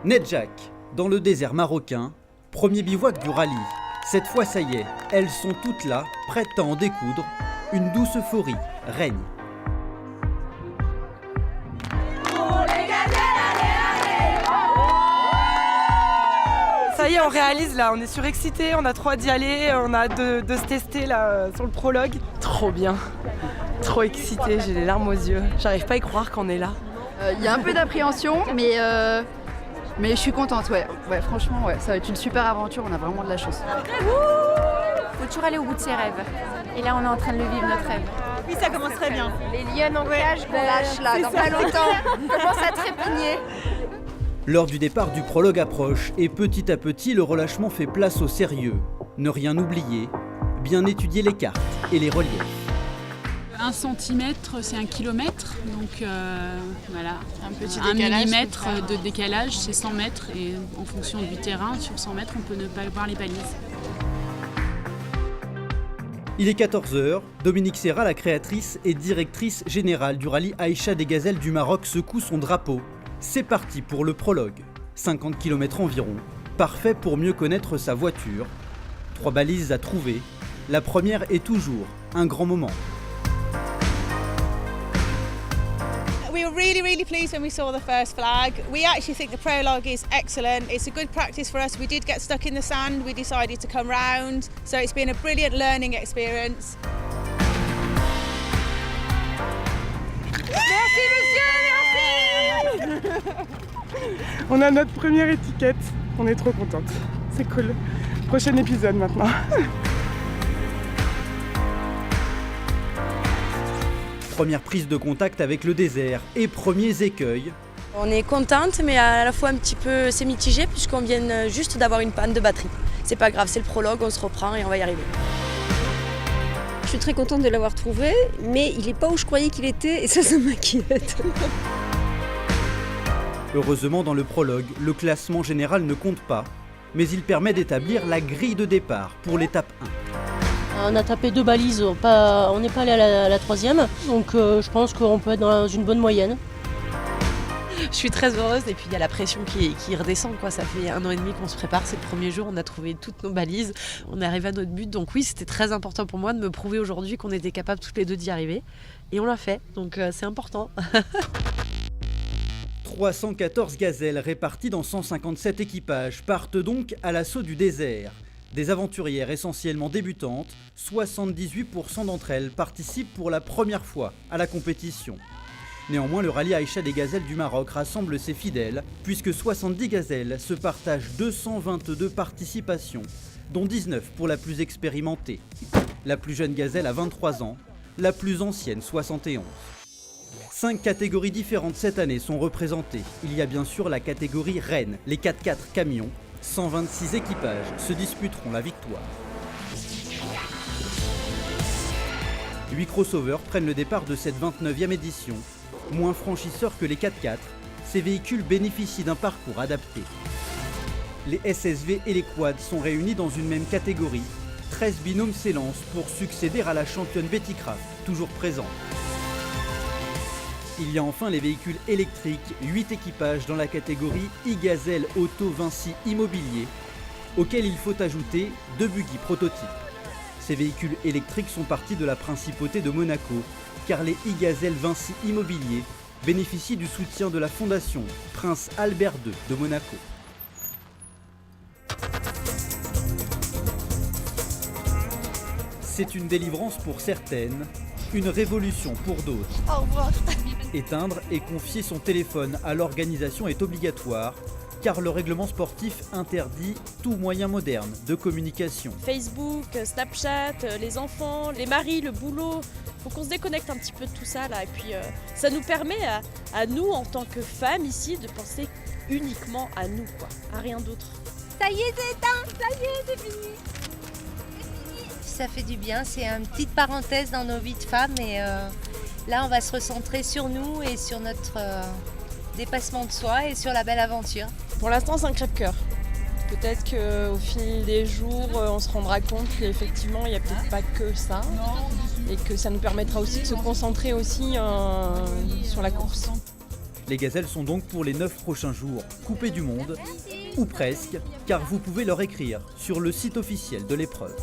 Nedjak, dans le désert marocain, premier bivouac du rallye. Cette fois, ça y est, elles sont toutes là, prêtes à en découdre. Une douce euphorie règne. Ça y est, on réalise là, on est surexcités, on a trop hâte d'y aller, on a hâte de se tester là sur le prologue. Trop bien, trop excitée, j'ai les larmes aux yeux. J'arrive pas à y croire qu'on est là. Il y a un peu d'appréhension, mais je suis contente, ouais. Ouais, franchement, ouais, ça va être une super aventure, on a vraiment de la chance. Faut toujours aller au bout de ses rêves. Et là, on est en train de le vivre, notre rêve. Oui, ça commence très bien. Les lions en cage qu'on lâche là, dans pas longtemps, commence à trépigner. L'heure du départ du prologue approche et petit à petit, le relâchement fait place au sérieux. Ne rien oublier, bien étudier les cartes et les reliefs. 1 centimètre, c'est 1 kilomètre, donc voilà, Un petit 1 décalage, millimètre de décalage, c'est 100 mètres, et en fonction du terrain, sur 100 mètres, on peut ne pas voir les balises. Il est 14h, Dominique Serra, la créatrice et directrice générale du rallye Aïcha des Gazelles du Maroc, secoue son drapeau. C'est parti pour le prologue, 50 km environ, parfait pour mieux connaître sa voiture. 3 balises à trouver, la première est toujours un grand moment. We were really pleased when we saw the first flag. We actually think the prologue is excellent. It's a good practice for us. We did get stuck in the sand. We decided to come round. So it's been a brilliant learning experience. Merci monsieur, merci. On a notre première étiquette, on est trop contente. C'est cool. Prochain épisode maintenant. Première prise de contact avec le désert et premiers écueils. On est contente, mais à la fois un petit peu c'est mitigé puisqu'on vient juste d'avoir une panne de batterie. C'est pas grave, c'est le prologue, on se reprend et on va y arriver. Je suis très contente de l'avoir trouvé, mais il n'est pas où je croyais qu'il était et ça m'inquiète. Heureusement, dans le prologue, le classement général ne compte pas, mais il permet d'établir la grille de départ pour l'étape 1. On a tapé 2 balises, on n'est pas allé à la 3e, donc je pense qu'on peut être dans une bonne moyenne. Je suis très heureuse et puis il y a la pression qui redescend, quoi. Ça fait 1 an et demi qu'on se prépare, c'est le premier jour, on a trouvé toutes nos balises, on est arrivé à notre but, donc oui, c'était très important pour moi de me prouver aujourd'hui qu'on était capables toutes les deux d'y arriver et on l'a fait, donc c'est important. 314 gazelles réparties dans 157 équipages partent donc à l'assaut du désert. Des aventurières essentiellement débutantes, 78% d'entre elles participent pour la première fois à la compétition. Néanmoins, le rallye Aïcha des Gazelles du Maroc rassemble ses fidèles, puisque 70 gazelles se partagent 222 participations, dont 19 pour la plus expérimentée. La plus jeune gazelle a 23 ans, la plus ancienne 71. 5 catégories différentes cette année sont représentées. Il y a bien sûr la catégorie reine, les 4x4 camions. 126 équipages se disputeront la victoire. 8 crossovers prennent le départ de cette 29e édition. Moins franchisseurs que les 4x4, ces véhicules bénéficient d'un parcours adapté. Les SSV et les quads sont réunis dans une même catégorie. 13 binômes s'élancent pour succéder à la championne Betty Craft, toujours présente. Il y a enfin les véhicules électriques, 8 équipages dans la catégorie e-Gazelle Auto Vinci Immobilier, auxquels il faut ajouter 2 buggy prototypes. Ces véhicules électriques sont partis de la principauté de Monaco, car les e-Gazelle Vinci Immobilier bénéficient du soutien de la fondation Prince Albert II de Monaco. C'est une délivrance pour certaines, une révolution pour d'autres. Au revoir. Éteindre et confier son téléphone à l'organisation est obligatoire, car le règlement sportif interdit tout moyen moderne de communication. Facebook, Snapchat, les enfants, les maris, le boulot. Faut qu'on se déconnecte un petit peu de tout ça là. Et puis ça nous permet à nous, en tant que femmes ici, de penser uniquement à nous, quoi, à rien d'autre. Ça y est, c'est éteint. Ça y est, c'est fini. Ça fait du bien, c'est une petite parenthèse dans nos vies de femmes et là on va se recentrer sur nous et sur notre dépassement de soi et sur la belle aventure. Pour l'instant, c'est un crève-cœur. Peut-être qu'au fil des jours, on se rendra compte qu'effectivement, il n'y a peut-être pas que ça. Et que ça nous permettra aussi de se concentrer aussi sur la course. Les gazelles sont donc pour les 9 prochains jours coupées du monde, ou presque, car vous pouvez leur écrire sur le site officiel de l'épreuve.